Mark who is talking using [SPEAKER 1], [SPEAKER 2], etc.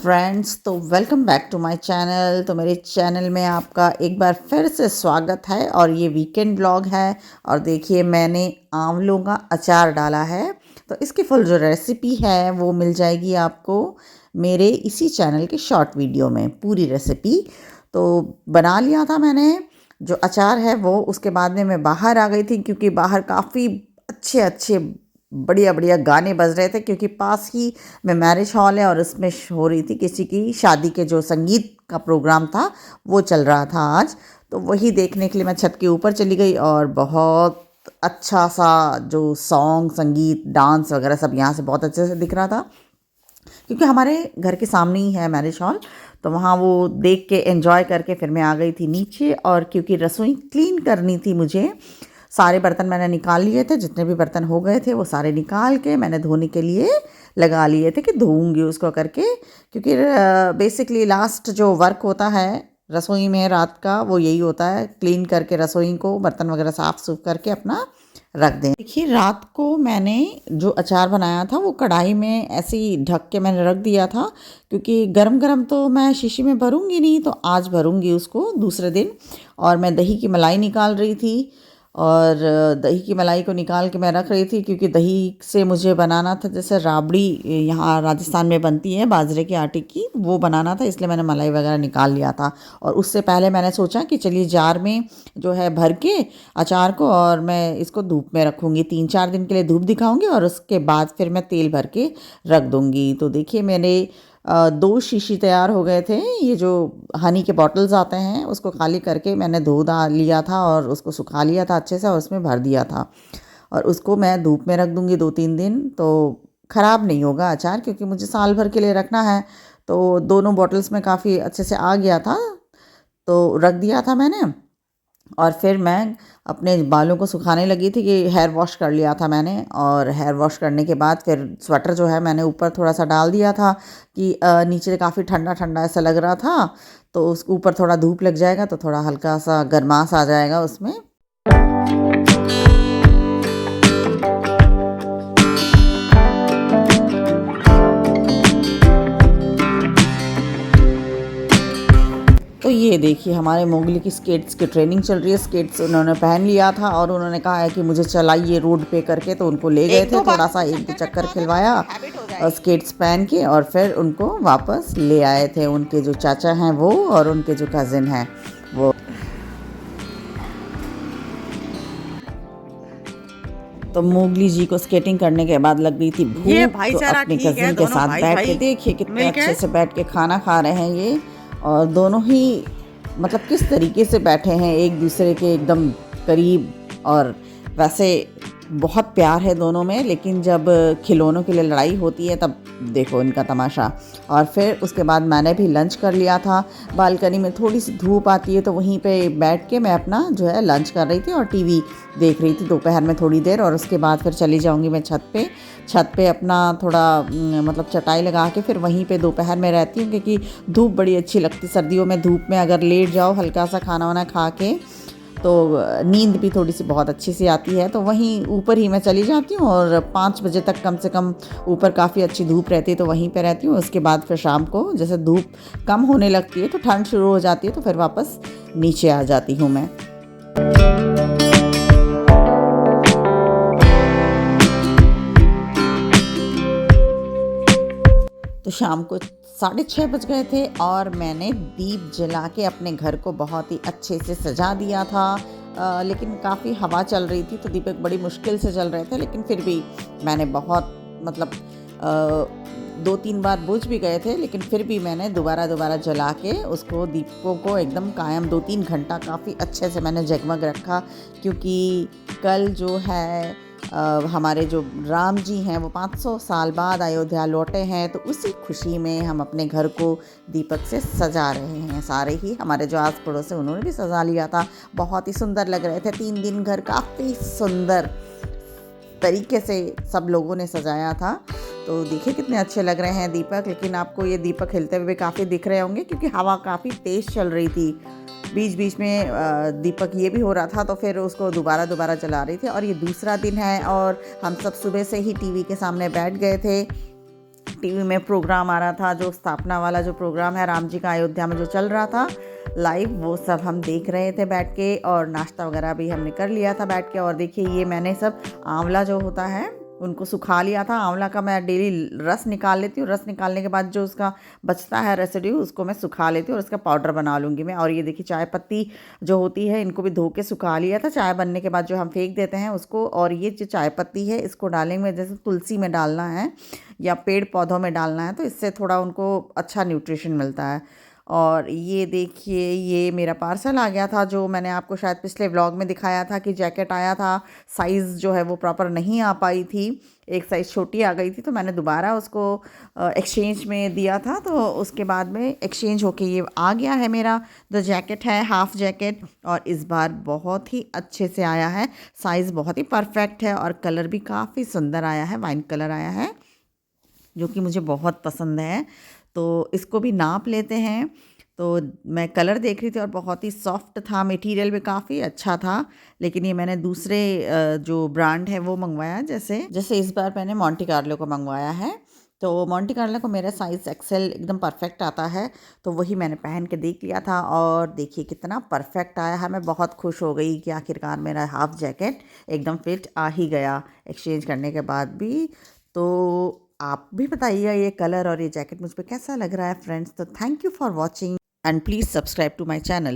[SPEAKER 1] Friends, तो welcome back to my channel. तो मेरे चैनल में आपका एक बार फिर से स्वागत है और ये वीकेंड व्लॉग है। और देखिए, मैंने आंवलों का अचार डाला है। तो इसकी फुल जो रेसिपी है वो मिल जाएगी आपको मेरे इसी चैनल के शॉर्ट वीडियो में, पूरी रेसिपी। तो बना लिया था मैंने जो अचार है वो। उसके बाद में मैं बाहर आ गई थी क्योंकि बाहर काफ़ी अच्छे अच्छे बढ़िया बढ़िया गाने बज रहे थे, क्योंकि पास ही में मैरिज हॉल है और उसमें हो रही थी किसी की शादी के जो संगीत का प्रोग्राम था वो चल रहा था आज। तो वही देखने के लिए मैं छत के ऊपर चली गई और बहुत अच्छा सा जो सॉन्ग, संगीत, डांस वगैरह सब यहाँ से बहुत अच्छे से दिख रहा था, क्योंकि हमारे घर के सामने ही है मैरिज हॉल। तो वहाँ वो देख के एंजॉय करके फिर मैं आ गई थी नीचे। और क्योंकि रसोई क्लीन करनी थी मुझे, सारे बर्तन मैंने निकाल लिए थे, जितने भी बर्तन हो गए थे वो सारे निकाल के मैंने धोने के लिए लगा लिए थे कि धोऊंगी उसको करके। क्योंकि बेसिकली लास्ट जो वर्क होता है रसोई में रात का वो यही होता है, क्लीन करके रसोई को बर्तन वगैरह साफ़ सूफ करके अपना रख दें। देखिए, रात को मैंने जो अचार बनाया था वो कढ़ाई में ऐसे ही ढक के मैंने रख दिया था, क्योंकि गरम गरम तो मैं शीशी में भरूंगी नहीं, तो आज भरूंगी उसको दूसरे दिन। और मैं दही की मलाई निकाल रही थी और दही की मलाई को निकाल के मैं रख रही थी, क्योंकि दही से मुझे बनाना था जैसे राबड़ी यहाँ राजस्थान में बनती है बाजरे के आटे की, वो बनाना था, इसलिए मैंने मलाई वगैरह निकाल लिया था। और उससे पहले मैंने सोचा कि चलिए जार में जो है भर के अचार को और मैं इसको धूप में रखूँगी, 3-4 दिन के लिए धूप दिखाऊँगी और उसके बाद फिर मैं तेल भर के रख दूँगी। तो देखिए, मेरे 2 शीशी तैयार हो गए थे। ये जो हनी के बॉटल्स आते हैं उसको खाली करके मैंने धो धा लिया था और उसको सुखा लिया था अच्छे से और उसमें भर दिया था। और उसको मैं धूप में रख दूँगी 2-3 दिन, तो ख़राब नहीं होगा अचार, क्योंकि मुझे साल भर के लिए रखना है। तो दोनों बॉटल्स में काफ़ी अच्छे से आ गया था, तो रख दिया था मैंने। और फिर मैं अपने बालों को सुखाने लगी थी कि हेयर वॉश कर लिया था मैंने। और हेयर वॉश करने के बाद फिर स्वेटर जो है मैंने ऊपर थोड़ा सा डाल दिया था कि नीचे काफ़ी ठंडा ठंडा ऐसा लग रहा था, तो उसके ऊपर थोड़ा धूप लग जाएगा तो थोड़ा हल्का सा गर्मास आ जाएगा उसमें। तो ये देखिए, हमारे मोगली की स्केट्स की ट्रेनिंग चल रही है। स्केट्स उन्होंने पहन लिया था और उन्होंने कहा है कि मुझे चलाइए रोड पे करके, तो उनको ले गए थे, थोड़ा सा 1-2 चक्कर खिलवाया स्केट्स पहन के, और फिर उनको वापस ले आए थे उनके जो चाचा हैं वो और उनके जो कज़िन हैं वो। तो मोगली जी को स्केटिंग करने के बाद लग गई थी भूख, तो अपने कज़िन के साथ बैठ के देखिए कितने अच्छे से बैठ के खाना खा रहे हैं ये। और दोनों ही मतलब किस तरीके से बैठे हैं एक दूसरे के एकदम करीब, और वैसे बहुत प्यार है दोनों में, लेकिन जब खिलौनों के लिए लड़ाई होती है तब देखो इनका तमाशा। और फिर उसके बाद मैंने भी लंच कर लिया था। बालकनी में थोड़ी सी धूप आती है तो वहीं पे बैठ के मैं अपना जो है लंच कर रही थी और टीवी देख रही थी दोपहर में थोड़ी देर। और उसके बाद फिर चली जाऊंगी मैं छत पे अपना थोड़ा मतलब चटाई लगा के फिर वहीं पे दोपहर में रहती हूँ, क्योंकि धूप बड़ी अच्छी लगती। सर्दियों में धूप में अगर लेट जाओ हल्का सा खाना वाना खा के तो नींद भी थोड़ी सी बहुत अच्छी सी आती है। तो वहीं ऊपर ही मैं चली जाती हूँ और 5 बजे तक कम से कम ऊपर काफ़ी अच्छी धूप रहती है, तो वहीं पे रहती हूँ। उसके बाद फिर शाम को जैसे धूप कम होने लगती है तो ठंड शुरू हो जाती है, तो फिर वापस नीचे आ जाती हूँ मैं। तो शाम को 6:30 बज गए थे और मैंने दीप जला के अपने घर को बहुत ही अच्छे से सजा दिया था। लेकिन काफ़ी हवा चल रही थी तो दीपक बड़ी मुश्किल से जल रहे थे, लेकिन फिर भी मैंने बहुत मतलब 2-3 बार बुझ भी गए थे, लेकिन फिर भी मैंने दोबारा जला के उसको दीपकों को एकदम कायम 2-3 घंटा काफ़ी अच्छे से मैंने जगमग रखा। क्योंकि कल जो है हमारे जो राम जी हैं वो 500 साल बाद अयोध्या लौटे हैं, तो उसी खुशी में हम अपने घर को दीपक से सजा रहे हैं। सारे ही हमारे जो आस पड़ोस है उन्होंने भी सजा लिया था, बहुत ही सुंदर लग रहे थे। 3 दिन घर काफ़ी सुंदर तरीके से सब लोगों ने सजाया था। तो देखिए कितने अच्छे लग रहे हैं दीपक। लेकिन आपको ये दीपक हिलते हुए काफ़ी दिख रहे होंगे क्योंकि हवा काफ़ी तेज़ चल रही थी। बीच बीच में दीपक ये भी हो रहा था, तो फिर उसको दोबारा जला रही थी। और ये दूसरा दिन है और हम सब सुबह से ही टीवी के सामने बैठ गए थे। टीवी में प्रोग्राम आ रहा था, जो स्थापना वाला जो प्रोग्राम है राम जी का अयोध्या में जो चल रहा था लाइव, वो सब हम देख रहे थे बैठ के, और नाश्ता वगैरह भी हमने कर लिया था बैठ के। और देखिए ये मैंने सब आंवला जो होता है उनको सुखा लिया था। आंवला का मैं डेली रस निकाल लेती हूँ, रस निकालने के बाद जो उसका बचता है रेसिड्यू उसको मैं सुखा लेती हूँ और उसका पाउडर बना लूँगी मैं। और ये देखिए चाय पत्ती जो होती है इनको भी धो के सुखा लिया था, चाय बनने के बाद जो हम फेंक देते हैं उसको। और ये जो चाय पत्ती है इसको डालेंगे, जैसे तुलसी में डालना है या पेड़ पौधों में डालना है, तो इससे थोड़ा उनको अच्छा न्यूट्रिशन मिलता है। और ये देखिए ये मेरा पार्सल आ गया था, जो मैंने आपको शायद पिछले व्लॉग में दिखाया था कि जैकेट आया था, साइज़ जो है वो प्रॉपर नहीं आ पाई थी, एक साइज़ छोटी आ गई थी, तो मैंने दोबारा उसको एक्सचेंज में दिया था। तो उसके बाद में एक्सचेंज होके ये आ गया है मेरा जो जैकेट है, हाफ़ जैकेट। और इस बार बहुत ही अच्छे से आया है, साइज़ बहुत ही परफेक्ट है और कलर भी काफ़ी सुंदर आया है, वाइन कलर आया है जो कि मुझे बहुत पसंद है। तो इसको भी नाप लेते हैं। तो मैं कलर देख रही थी और बहुत ही सॉफ्ट था, मटेरियल भी काफ़ी अच्छा था। लेकिन ये मैंने दूसरे जो ब्रांड है वो मंगवाया, जैसे जैसे इस बार मैंने मॉन्टे कार्लो को मंगवाया है। तो मॉन्टे कार्लो को मेरा साइज़ एक्सेल एकदम परफेक्ट आता है, तो वही मैंने पहन के देख लिया था और देखिए कितना परफेक्ट आया है। मैं बहुत खुश हो गई कि आखिरकार मेरा हाफ़ जैकेट एकदम फिट आ ही गया एक्सचेंज करने के बाद भी। तो आप भी बताइएगा ये कलर और ये जैकेट मुझ पे कैसा लग रहा है फ्रेंड्स। तो thank you for watching and please subscribe to my channel.